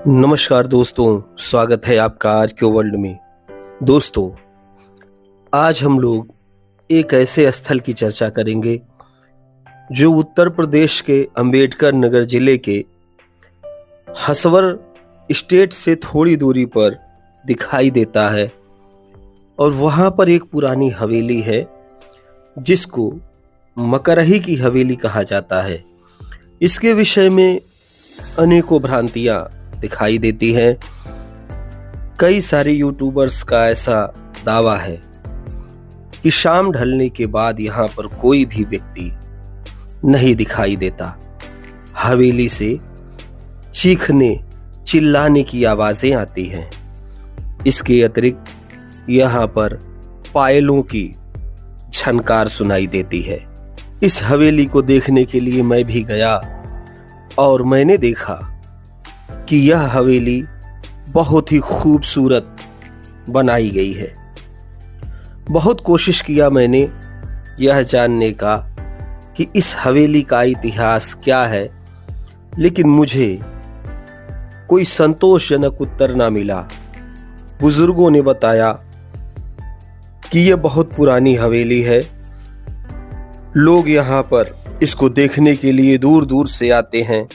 नमस्कार दोस्तों, स्वागत है आपका आज के वर्ल्ड में। दोस्तों, आज हम लोग एक ऐसे स्थल की चर्चा करेंगे जो उत्तर प्रदेश के अंबेडकर नगर जिले के हसवर स्टेट से थोड़ी दूरी पर दिखाई देता है और वहाँ पर एक पुरानी हवेली है जिसको मकरही की हवेली कहा जाता है। इसके विषय में अनेकों भ्रांतियाँ दिखाई देती हैं। कई सारे यूट्यूबर्स का ऐसा दावा है कि शाम ढलने के बाद यहाँ पर कोई भी व्यक्ति नहीं दिखाई देता। हवेली से चीखने चिल्लाने की आवाजें आती हैं। इसके अतिरिक्त यहाँ पर पायलों की झनकार सुनाई देती है। इस हवेली को देखने के लिए मैं भी गया और मैंने देखा कि यह हवेली बहुत ही खूबसूरत बनाई गई है। बहुत कोशिश किया मैंने यह जानने का कि इस हवेली का इतिहास क्या है, लेकिन मुझे कोई संतोषजनक उत्तर ना मिला। बुजुर्गों ने बताया कि यह बहुत पुरानी हवेली है, लोग यहाँ पर इसको देखने के लिए दूर दूर से आते हैं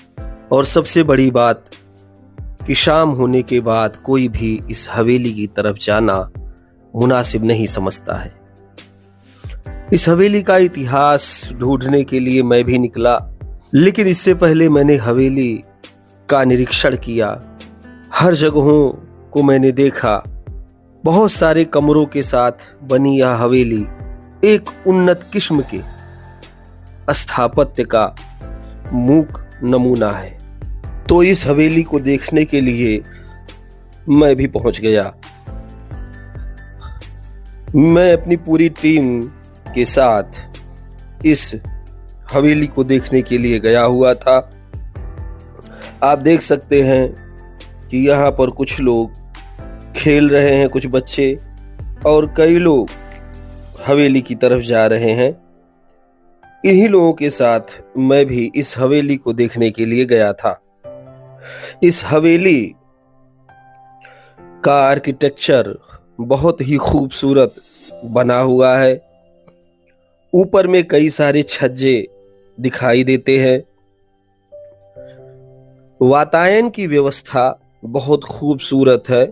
और सबसे बड़ी बात कि शाम होने के बाद कोई भी इस हवेली की तरफ जाना मुनासिब नहीं समझता है। इस हवेली का इतिहास ढूंढने के लिए मैं भी निकला, लेकिन इससे पहले मैंने हवेली का निरीक्षण किया। हर जगहों को मैंने देखा। बहुत सारे कमरों के साथ बनी यह हवेली एक उन्नत किस्म के स्थापत्य का मूक नमूना है। तो इस हवेली को देखने के लिए मैं भी पहुंच गया। मैं अपनी पूरी टीम के साथ इस हवेली को देखने के लिए गया हुआ था। आप देख सकते हैं कि यहाँ पर कुछ लोग खेल रहे हैं, कुछ बच्चे, और कई लोग हवेली की तरफ जा रहे हैं। इन्हीं लोगों के साथ मैं भी इस हवेली को देखने के लिए गया था। इस हवेली का आर्किटेक्चर बहुत ही खूबसूरत बना हुआ है। ऊपर में कई सारे छज्जे दिखाई देते हैं। वातायन की व्यवस्था बहुत खूबसूरत है।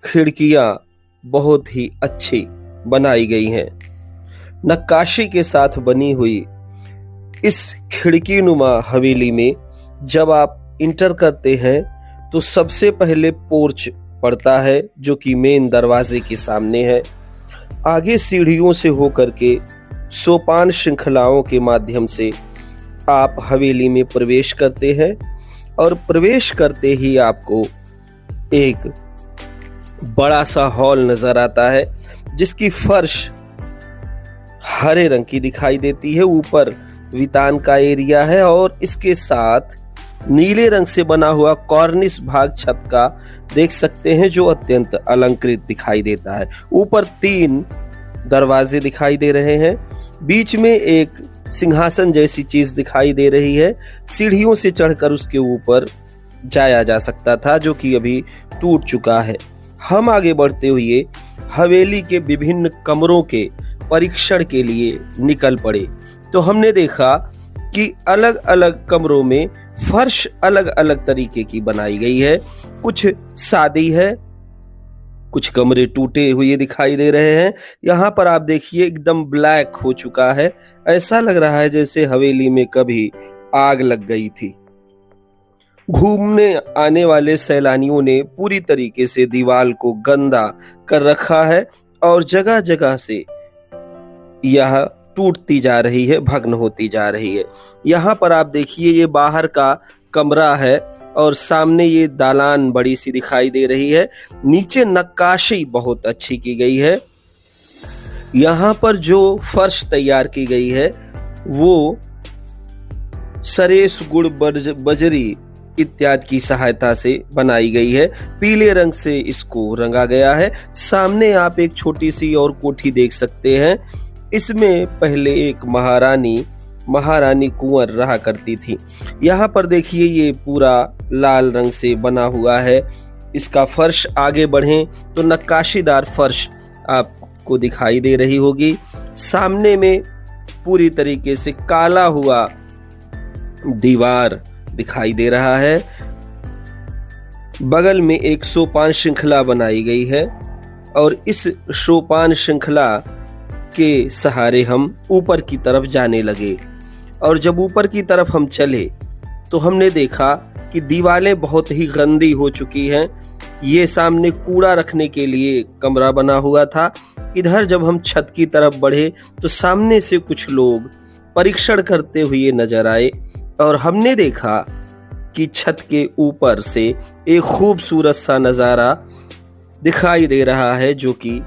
खिड़कियां बहुत ही अच्छी बनाई गई हैं। नक्काशी के साथ बनी हुई इस खिड़की नुमा हवेली में जब आप इंटर करते हैं तो सबसे पहले पोर्च पड़ता है जो कि मेन दरवाजे के सामने है। आगे सीढ़ियों से होकर के सोपान श्रृंखलाओं के माध्यम से आप हवेली में प्रवेश करते हैं और प्रवेश करते ही आपको एक बड़ा सा हॉल नजर आता है जिसकी फर्श हरे रंग की दिखाई देती है। ऊपर वितान का एरिया है और इसके साथ नीले रंग से बना हुआ कॉर्निस भाग छत का देख सकते हैं जो अत्यंत अलंकृत दिखाई देता है। ऊपर 3 दरवाजे दिखाई दे रहे हैं। बीच में एक सिंहासन जैसी चीज दिखाई दे रही है। सीढ़ियों से चढ़कर उसके ऊपर जाया जा सकता था जो कि अभी टूट चुका है। हम आगे बढ़ते हुए हवेली के विभिन्न कमरों के परीक्षण के लिए निकल पड़े तो हमने देखा कि अलग अलग कमरों में फर्श अलग अलग तरीके की बनाई गई है। कुछ सादी है, कुछ कमरे टूटे हुए दिखाई दे रहे हैं। यहाँ पर आप देखिए एकदम ब्लैक हो चुका है। ऐसा लग रहा है जैसे हवेली में कभी आग लग गई थी। घूमने आने वाले सैलानियों ने पूरी तरीके से दीवार को गंदा कर रखा है और जगह जगह से यह टूटती जा रही है, भग्न होती जा रही है। यहाँ पर आप देखिए ये बाहर का कमरा है और सामने ये दालान बड़ी सी दिखाई दे रही है। नीचे नक्काशी बहुत अच्छी की गई है। यहाँ पर जो फर्श तैयार की गई है वो सरेस गुड़ बजरी इत्यादि की सहायता से बनाई गई है। पीले रंग से इसको रंगा गया है। सामने आप एक छोटी सी और कोठी देख सकते हैं। इसमें पहले एक महारानी महारानी कुंवर रहा करती थी। यहाँ पर देखिए ये पूरा लाल रंग से बना हुआ है। इसका फर्श आगे बढ़ें तो नक्काशीदार फर्श आपको दिखाई दे रही होगी। सामने में पूरी तरीके से काला हुआ दीवार दिखाई दे रहा है। बगल में एक सोपान श्रृंखला बनाई गई है और इस सोपान श्रृंखला के सहारे हम ऊपर की तरफ जाने लगे। और जब ऊपर की तरफ हम चले तो हमने देखा कि दीवारें बहुत ही गंदी हो चुकी हैं। ये सामने कूड़ा रखने के लिए कमरा बना हुआ था। इधर जब हम छत की तरफ बढ़े तो सामने से कुछ लोग परीक्षण करते हुए नजर आए और हमने देखा कि छत के ऊपर से एक खूबसूरत सा नजारा दिखाई दे रहा है, जो कि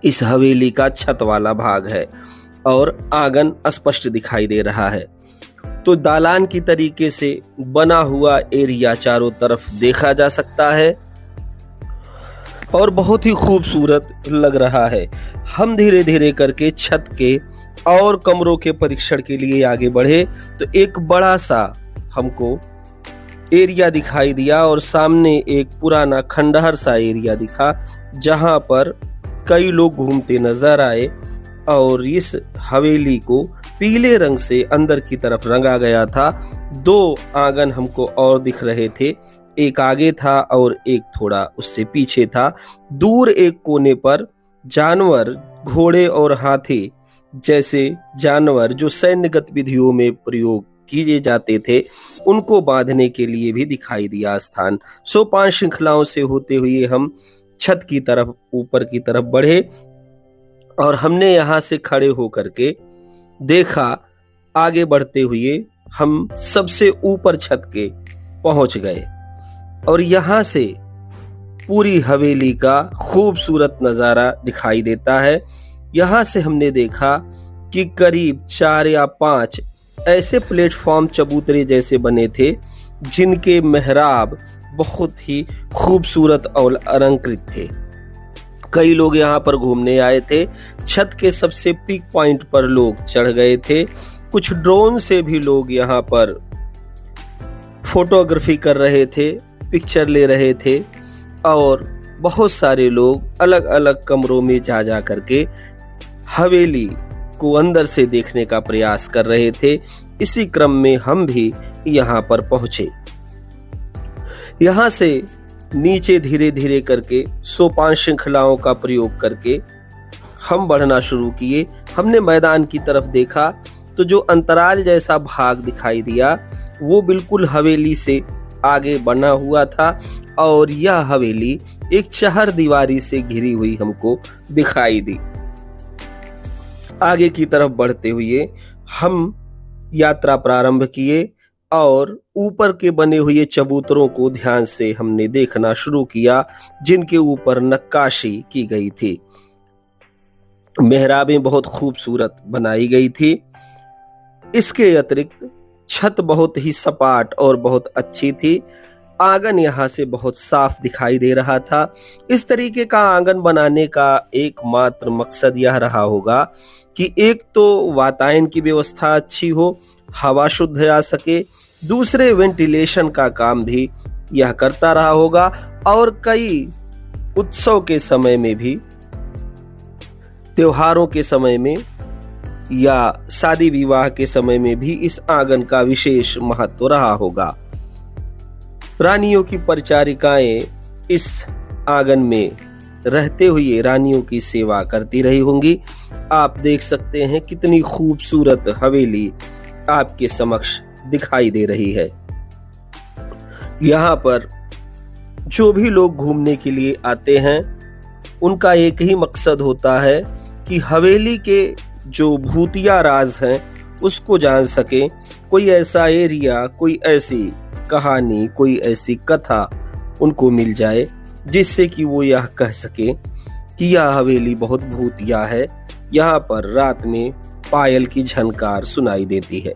इस हवेली का छत वाला भाग है और आंगन स्पष्ट दिखाई दे रहा है। तो दालान की तरीके से बना हुआ एरिया चारों तरफ देखा जा सकता है और बहुत ही खूबसूरत लग रहा है। हम धीरे धीरे करके छत के और कमरों के परीक्षण के लिए आगे बढ़े तो एक बड़ा सा हमको एरिया दिखाई दिया और सामने एक पुराना खंडहर सा एरिया दिखा, जहां पर कई लोग घूमते नजर आए और इस हवेली को पीले रंग से अंदर की तरफ रंगा गया था। 2 आंगन हमको और दिख रहे थे, एक आगे था और एक थोड़ा उससे पीछे था। दूर एक कोने पर जानवर, घोड़े और हाथी जैसे जानवर जो सैन्य गतिविधियों में प्रयोग किए जाते थे, उनको बांधने के लिए भी दिखाई दिया स्थान। सोपान श्रृंखलाओं से होते हुए हम छत की तरफ ऊपर की तरफ बढ़े और हमने यहाँ से खड़े होकर के देखा। आगे बढ़ते हुए हम सबसे ऊपर छत के पहुंच गए और यहाँ से पूरी हवेली का खूबसूरत नजारा दिखाई देता है। यहाँ से हमने देखा कि करीब 4 या 5 ऐसे प्लेटफॉर्म चबूतरे जैसे बने थे, जिनके मेहराब बहुत ही खूबसूरत और अलंकृत थे। कई लोग यहाँ पर घूमने आए थे। छत के सबसे पीक पॉइंट पर लोग चढ़ गए थे। कुछ ड्रोन से भी लोग यहाँ पर फोटोग्राफी कर रहे थे, पिक्चर ले रहे थे और बहुत सारे लोग अलग अलग कमरों में जा करके हवेली को अंदर से देखने का प्रयास कर रहे थे। इसी क्रम में हम भी यहाँ पर पहुंचे। यहाँ से नीचे धीरे धीरे करके सोपान श्रृंखलाओं का प्रयोग करके हम बढ़ना शुरू किए। हमने मैदान की तरफ देखा तो जो अंतराल जैसा भाग दिखाई दिया वो बिल्कुल हवेली से आगे बना हुआ था और यह हवेली एक चहर दीवारी से घिरी हुई हमको दिखाई दी। आगे की तरफ बढ़ते हुए हम यात्रा प्रारंभ किए और ऊपर के बने हुए चबूतरों को ध्यान से हमने देखना शुरू किया, जिनके ऊपर नक्काशी की गई थी। मेहराबें बहुत खूबसूरत बनाई गई थी। इसके अतिरिक्त छत बहुत ही सपाट और बहुत अच्छी थी। आंगन यहाँ से बहुत साफ दिखाई दे रहा था। इस तरीके का आंगन बनाने का एकमात्र मकसद यह रहा होगा कि एक तो वातायन की व्यवस्था अच्छी हो, हवा शुद्ध आ सके, दूसरे वेंटिलेशन का काम भी यह करता रहा होगा और कई उत्सव के समय में भी, त्योहारों के समय में या शादी विवाह के समय में भी इस आंगन का विशेष महत्व रहा होगा। रानियों की परिचारिकाएं इस आंगन में रहते हुए रानियों की सेवा करती रही होंगी। आप देख सकते हैं कितनी खूबसूरत हवेली आपके समक्ष दिखाई दे रही है। यहाँ पर जो भी लोग घूमने के लिए आते हैं उनका एक ही मकसद होता है कि हवेली के जो भूतिया राज हैं उसको जान सके। कोई ऐसा एरिया, कोई ऐसी कहानी, कोई ऐसी कथा उनको मिल जाए जिससे कि वो यह कह सके कि यह हवेली बहुत भूतिया है। यहाँ पर रात में पायल की झनकार सुनाई देती है।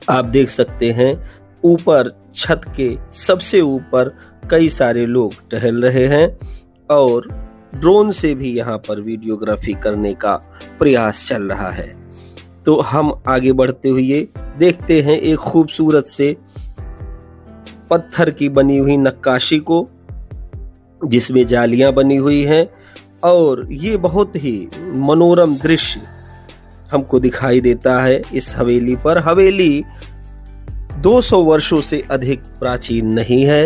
आप देख सकते हैं ऊपर छत के सबसे ऊपर कई सारे लोग टहल रहे हैं और ड्रोन से भी यहाँ पर वीडियोग्राफी करने का प्रयास चल रहा है। तो हम आगे बढ़ते हुए देखते हैं एक खूबसूरत से पत्थर की बनी हुई नक्काशी को, जिसमें जालियां बनी हुई हैं और ये बहुत ही मनोरम दृश्य हमको दिखाई देता है इस हवेली पर। हवेली 200 वर्षों से अधिक प्राचीन नहीं है।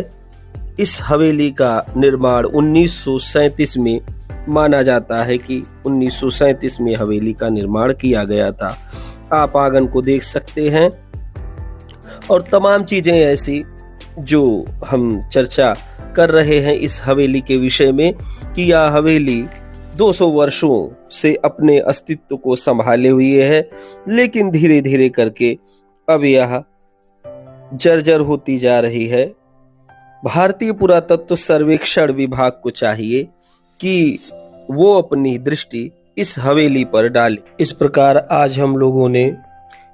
इस हवेली का निर्माण 1937 में माना जाता है कि 1937 में हवेली का निर्माण किया गया था। आप आंगन को देख सकते हैं और तमाम चीजें ऐसी जो हम चर्चा कर रहे हैं इस हवेली के विषय में कि यह हवेली 200 वर्षों से अपने अस्तित्व को संभाले हुए है, लेकिन धीरे धीरे करके अब यह जर्जर होती जा रही है। भारतीय पुरातत्व सर्वेक्षण विभाग को चाहिए कि वो अपनी दृष्टि इस हवेली पर डाले। इस प्रकार आज हम लोगों ने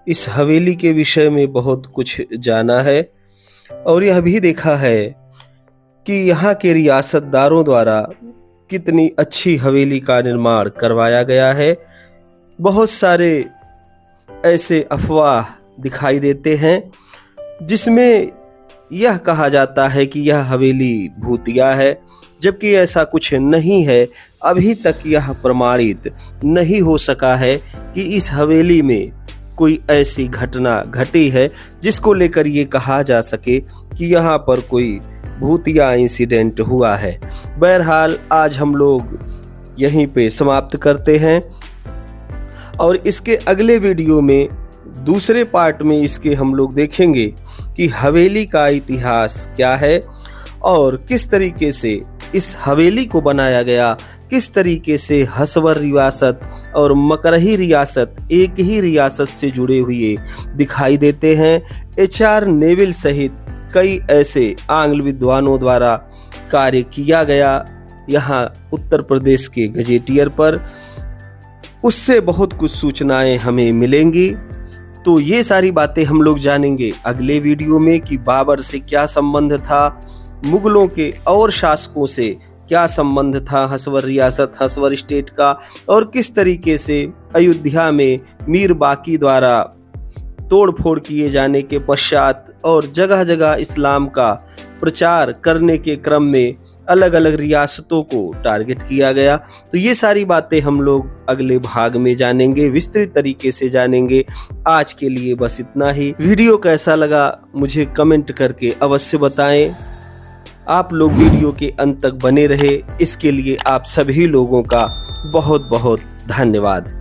इस हवेली के विषय में बहुत कुछ जाना है और यह भी देखा है कि यहाँ के रियासतदारों द्वारा कितनी अच्छी हवेली का निर्माण करवाया गया है। बहुत सारे ऐसे अफवाह दिखाई देते हैं जिसमें यह कहा जाता है कि यह हवेली भूतिया है, जबकि ऐसा कुछ नहीं है। अभी तक यह प्रमाणित नहीं हो सका है कि इस हवेली में कोई ऐसी घटना घटी है जिसको लेकर ये कहा जा सके कि यहाँ पर कोई भूतिया इंसिडेंट हुआ है। बहरहाल आज हम लोग यहीं पे समाप्त करते हैं और इसके अगले वीडियो में दूसरे पार्ट में इसके हम लोग देखेंगे कि हवेली का इतिहास क्या है और किस तरीके से इस हवेली को बनाया गया, किस तरीके से हसवर रियासत और मकरही रियासत एक ही रियासत से जुड़े हुए दिखाई देते हैं। HR नेविल सहित कई ऐसे आंग्ल विद्वानों द्वारा कार्य किया गया यहाँ उत्तर प्रदेश के गजेटियर पर, उससे बहुत कुछ सूचनाएं हमें मिलेंगी। तो ये सारी बातें हम लोग जानेंगे अगले वीडियो में कि बाबर से क्या संबंध था, मुगलों के और शासकों से क्या संबंध था हसवर रियासत हसवर स्टेट का, और किस तरीके से अयोध्या में मीर बाकी द्वारा तोड़फोड़ किए जाने के पश्चात और जगह जगह इस्लाम का प्रचार करने के क्रम में अलग अलग रियासतों को टारगेट किया गया। तो ये सारी बातें हम लोग अगले भाग में जानेंगे, विस्तृत तरीके से जानेंगे। आज के लिए बस इतना ही। वीडियो कैसा लगा मुझे कमेंट करके अवश्य बताएं। आप लोग वीडियो के अंत तक बने रहे, इसके लिए आप सभी लोगों का बहुत बहुत धन्यवाद।